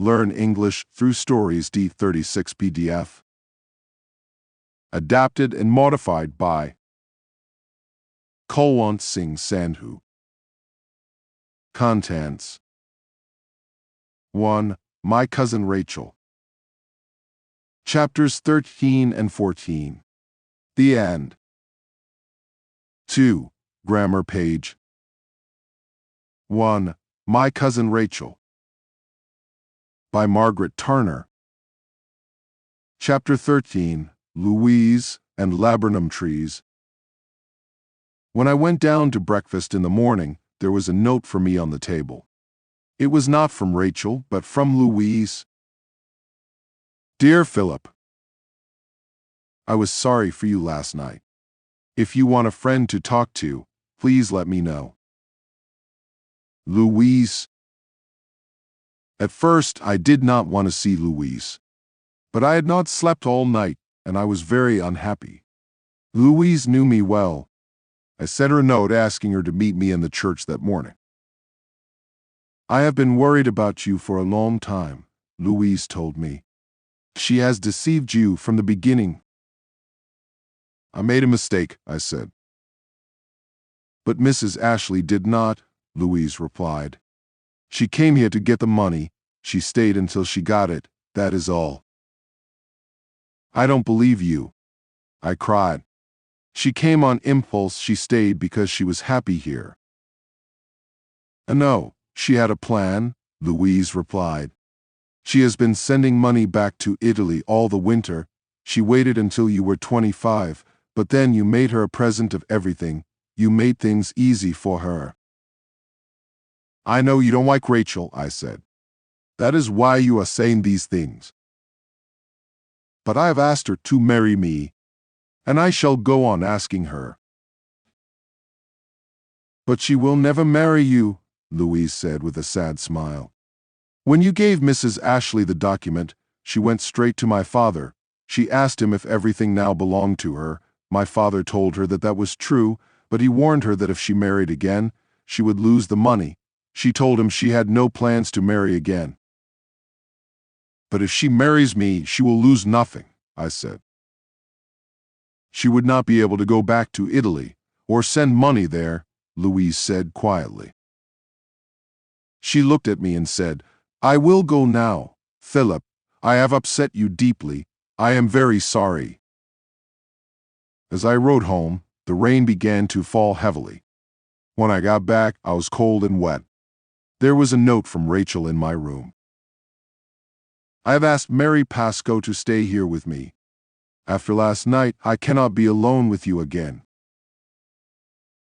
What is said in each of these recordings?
Learn English through Stories D36 PDF. Adapted and modified by Kulwant Singh Sandhu. Contents 1. My Cousin Rachel. Chapters 13 and 14. The End. 2. Grammar page. 1. My Cousin Rachel. By Margaret Turner. Chapter 13. Louise and Laburnum Trees. When I went down to breakfast in the morning, there was a note for me on the table. It was not from Rachel, but from Louise. Dear Philip, I was sorry for you last night. If you want a friend to talk to, please let me know. Louise. At first, I did not want to see Louise, but I had not slept all night, and I was very unhappy. Louise knew me well. I sent her a note asking her to meet me in the church that morning. I have been worried about you for a long time, Louise told me. She has deceived you from the beginning. I made a mistake, I said. But Mrs. Ashley did not, Louise replied. She came here to get the money. She stayed until she got it, that is all. I don't believe you, I cried. She came on impulse. She stayed because she was happy here. No, she had a plan, Louise replied. She has been sending money back to Italy all the winter. She waited until you were 25, but then you made her a present of everything. You made things easy for her. I know you don't like Rachel, I said. That is why you are saying these things. But I have asked her to marry me, and I shall go on asking her. But she will never marry you, Louise said with a sad smile. When you gave Mrs. Ashley the document, she went straight to my father. She asked him if everything now belonged to her. My father told her that that was true, but he warned her that if she married again, she would lose the money. She told him she had no plans to marry again. But if she marries me, she will lose nothing, I said. She would not be able to go back to Italy or send money there, Louise said quietly. She looked at me and said, I will go now, Philip. I have upset you deeply. I am very sorry. As I rode home, the rain began to fall heavily. When I got back, I was cold and wet. There was a note from Rachel in my room. I have asked Mary Pascoe to stay here with me. After last night, I cannot be alone with you again.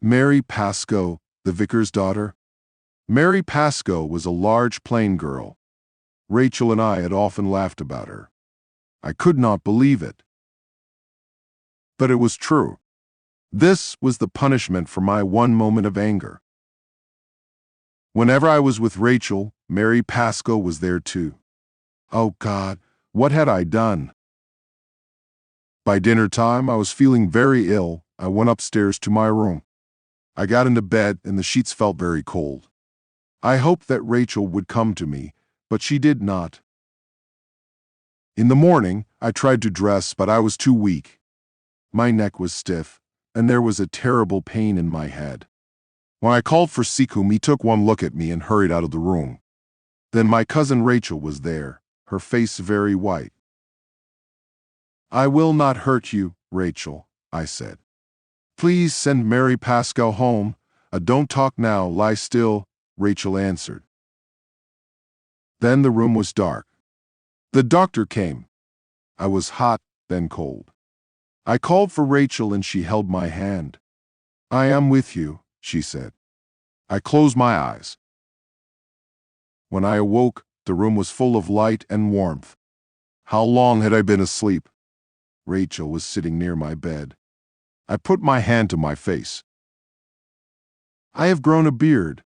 Mary Pascoe, the vicar's daughter? Mary Pascoe was a large, plain girl. Rachel and I had often laughed about her. I could not believe it. But it was true. This was the punishment for my one moment of anger. Whenever I was with Rachel, Mary Pascoe was there too. Oh God, what had I done? By dinner time, I was feeling very ill. I went upstairs to my room. I got into bed and the sheets felt very cold. I hoped that Rachel would come to me, but she did not. In the morning, I tried to dress, but I was too weak. My neck was stiff, and there was a terrible pain in my head. When I called for Sikum, he took one look at me and hurried out of the room. Then my cousin Rachel was there, her face very white. I will not hurt you, Rachel, I said. Please send Mary Pascoe home. Don't talk now, lie still, Rachel answered. Then the room was dark. The doctor came. I was hot, then cold. I called for Rachel and she held my hand. I am with you, she said. I closed my eyes. When I awoke, the room was full of light and warmth. How long had I been asleep? Rachel was sitting near my bed. I put my hand to my face. I have grown a beard,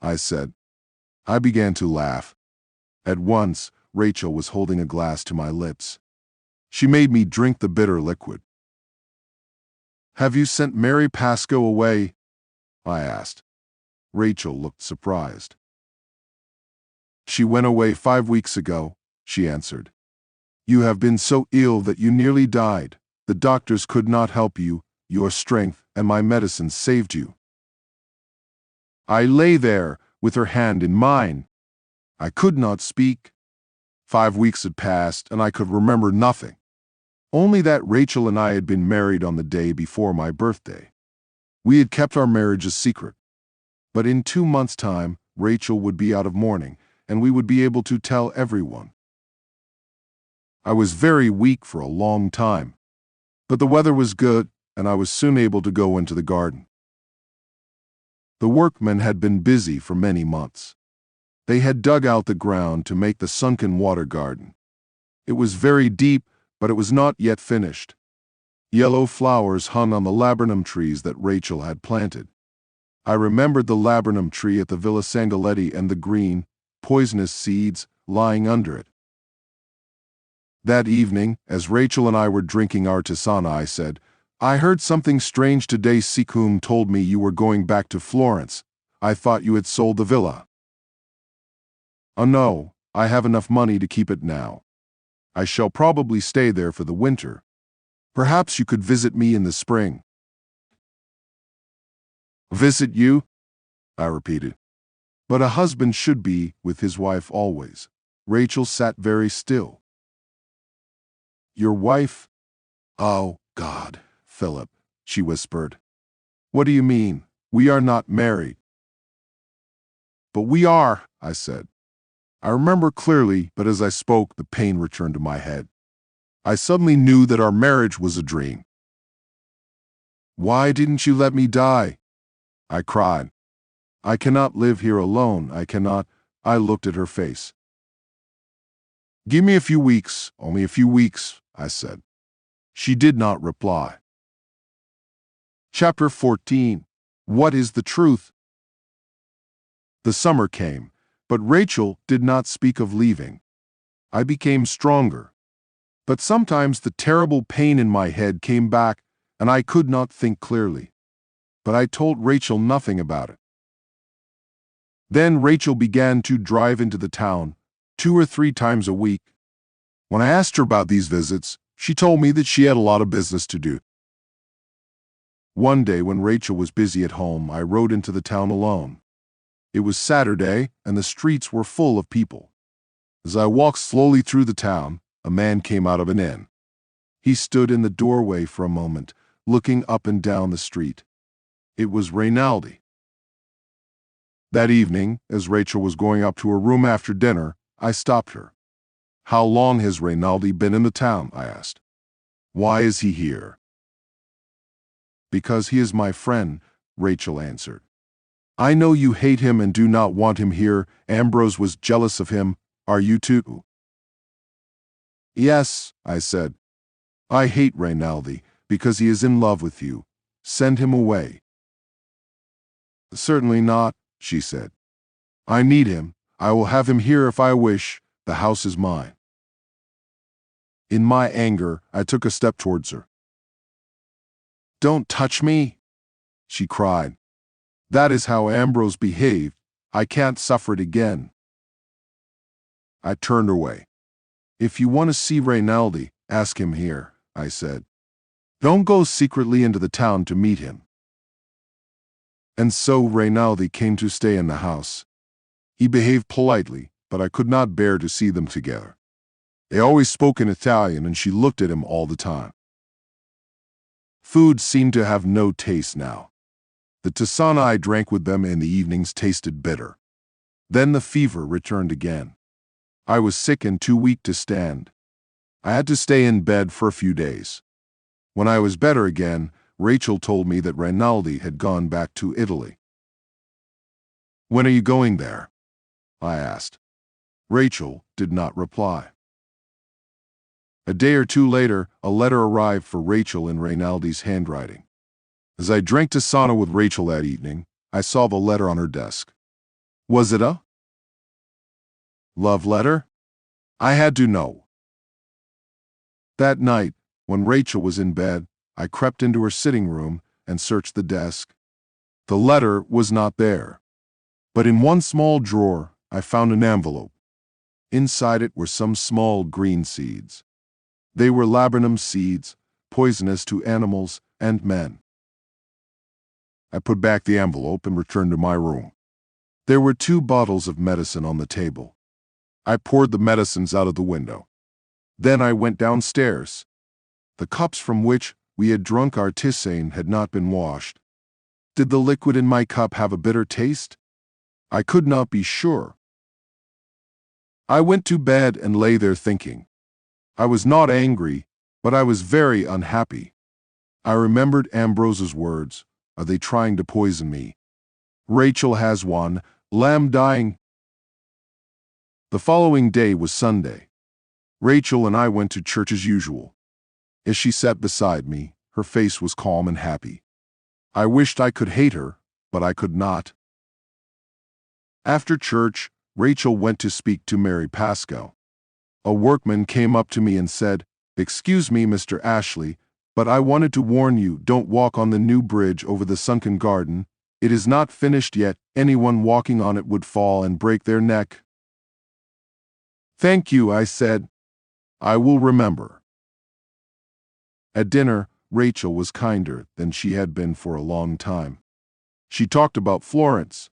I said. I began to laugh. At once, Rachel was holding a glass to my lips. She made me drink the bitter liquid. Have you sent Mary Pascoe away? I asked. Rachel looked surprised. She went away 5 weeks ago, she answered. You have been so ill that you nearly died. The doctors could not help you. Your strength and my medicine saved you. I lay there, with her hand in mine. I could not speak. 5 weeks had passed, and I could remember nothing. Only that Rachel and I had been married on the day before my birthday. We had kept our marriage a secret. But in 2 months' time, Rachel would be out of mourning, and we would be able to tell everyone. I was very weak for a long time. But the weather was good, and I was soon able to go into the garden. The workmen had been busy for many months. They had dug out the ground to make the sunken water garden. It was very deep, but it was not yet finished. Yellow flowers hung on the laburnum trees that Rachel had planted. I remembered the laburnum tree at the Villa Sangaletti and the green, poisonous seeds lying under it. That evening, as Rachel and I were drinking our tisana, I said, I heard something strange today. Sikum told me you were going back to Florence. I thought you had sold the villa. Oh no, I have enough money to keep it now. I shall probably stay there for the winter. Perhaps you could visit me in the spring. Visit you? I repeated. But a husband should be with his wife always. Rachel sat very still. Your wife? Oh, God, Philip, she whispered. What do you mean? We are not married. But we are, I said. I remember clearly, but as I spoke, the pain returned to my head. I suddenly knew that our marriage was a dream. Why didn't you let me die? I cried. I cannot live here alone. I cannot. I looked at her face. Give me a few weeks, only a few weeks, I said. She did not reply. Chapter 14. What is the truth? The summer came, but Rachel did not speak of leaving. I became stronger. But sometimes the terrible pain in my head came back, and I could not think clearly. But I told Rachel nothing about it. Then Rachel began to drive into the town 2 or 3 times a week. When I asked her about these visits, she told me that she had a lot of business to do. One day when Rachel was busy at home, I rode into the town alone. It was Saturday, and the streets were full of people. As I walked slowly through the town, a man came out of an inn. He stood in the doorway for a moment, looking up and down the street. It was Rinaldi. That evening, as Rachel was going up to her room after dinner, I stopped her. How long has Rinaldi been in the town? I asked. Why is he here? Because he is my friend, Rachel answered. I know you hate him and do not want him here. Ambrose was jealous of him. Are you too? Yes, I said. I hate Rinaldi because he is in love with you. Send him away. Certainly not, she said. I need him. I will have him here if I wish. The house is mine. In my anger, I took a step towards her. Don't touch me, she cried. That is how Ambrose behaved. I can't suffer it again. I turned away. If you want to see Rinaldi, ask him here, I said. Don't go secretly into the town to meet him. And so Rinaldi came to stay in the house. He behaved politely, but I could not bear to see them together. They always spoke in Italian, and she looked at him all the time. Food seemed to have no taste now. The tisana I drank with them in the evenings tasted bitter. Then the fever returned again. I was sick and too weak to stand. I had to stay in bed for a few days. When I was better again, Rachel told me that Rinaldi had gone back to Italy. When are you going there? I asked. Rachel did not reply. A day or two later, a letter arrived for Rachel in Rinaldi's handwriting. As I drank tisana with Rachel that evening, I saw the letter on her desk. Was it a love letter? I had to know. That night, when Rachel was in bed, I crept into her sitting room and searched the desk. The letter was not there. But in one small drawer, I found an envelope. Inside it were some small green seeds. They were laburnum seeds, poisonous to animals and men. I put back the envelope and returned to my room. There were 2 bottles of medicine on the table. I poured the medicines out of the window. Then I went downstairs. The cups from which we had drunk our tisane had not been washed. Did the liquid in my cup have a bitter taste? I could not be sure. I went to bed and lay there thinking. I was not angry, but I was very unhappy. I remembered Ambrose's words. Are they trying to poison me? Rachel has one, lamb dying. The following day was Sunday. Rachel and I went to church as usual. As she sat beside me, her face was calm and happy. I wished I could hate her, but I could not. After church, Rachel went to speak to Mary Pascoe. A workman came up to me and said, "Excuse me, Mr. Ashley, but I wanted to warn you, don't walk on the new bridge over the sunken garden. It is not finished yet. Anyone walking on it would fall and break their neck." "Thank you," I said. "I will remember." At dinner, Rachel was kinder than she had been for a long time. She talked about Florence.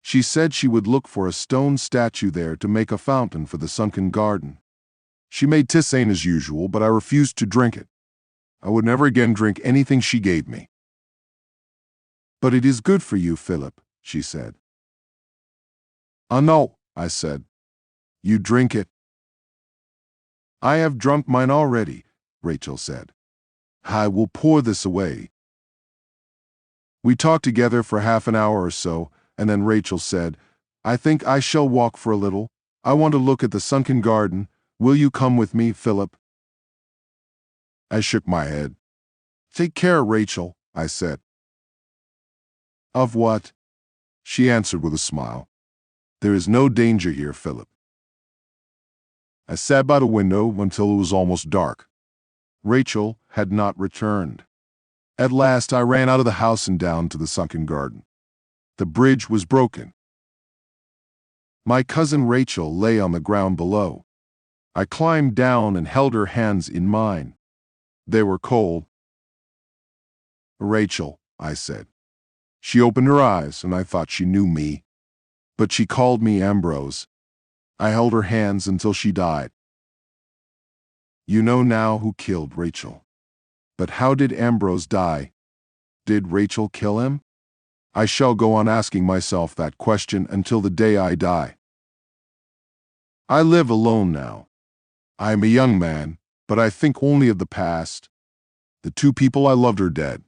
She said she would look for a stone statue there to make a fountain for the sunken garden. She made tisane as usual, but I refused to drink it. I would never again drink anything she gave me. "But it is good for you, Philip," she said. "No," I said. "You drink it." "I have drunk mine already," Rachel said. "I will pour this away." We talked together for half an hour or so, and then Rachel said, "I think I shall walk for a little. I want to look at the sunken garden. Will you come with me, Philip?" I shook my head. "Take care, Rachel," I said. "Of what?" She answered with a smile. "There is no danger here, Philip." I sat by the window until it was almost dark. Rachel had not returned. At last I ran out of the house and down to the sunken garden. The bridge was broken. My cousin Rachel lay on the ground below. I climbed down and held her hands in mine. They were cold. "Rachel," I said. She opened her eyes, and I thought she knew me. But she called me Ambrose. I held her hands until she died. You know now who killed Rachel. But how did Ambrose die? Did Rachel kill him? I shall go on asking myself that question until the day I die. I live alone now. I am a young man, but I think only of the past. The 2 people I loved are dead.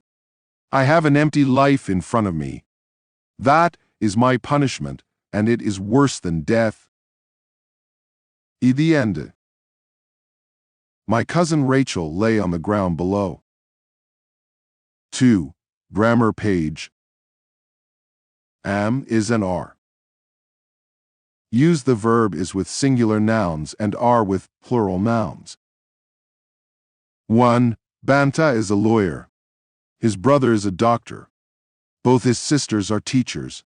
I have an empty life in front of me. That is my punishment, and it is worse than death. The end. My cousin Rachel lay on the ground below. 2. Grammar page. Am is an are. Use the verb is with singular nouns and are with plural nouns. 1. Banta is a lawyer. His brother is a doctor. Both his sisters are teachers.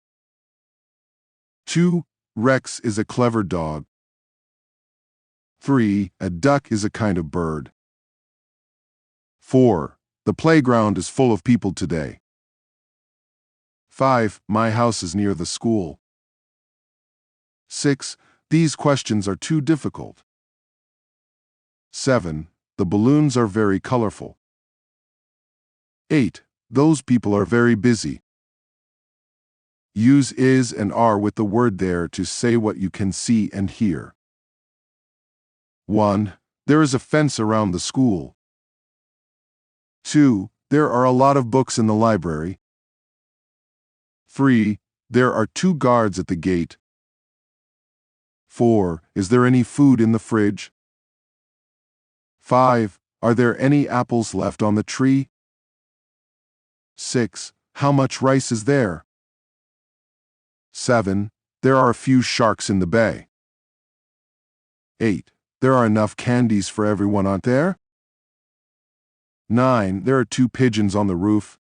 2. Rex is a clever dog. 3. A duck is a kind of bird. 4. The playground is full of people today. 5. My house is near the school. 6. These questions are too difficult. 7. The balloons are very colorful. 8. Those people are very busy. Use is and are with the word there to say what you can see and hear. 1. There is a fence around the school. 2. There are a lot of books in the library. 3. There are 2 guards at the gate. 4. Is there any food in the fridge? 5. Are there any apples left on the tree? 6. How much rice is there? 7. There are a few sharks in the bay. 8. There are enough candies for everyone, aren't there? 9. There are 2 pigeons on the roof.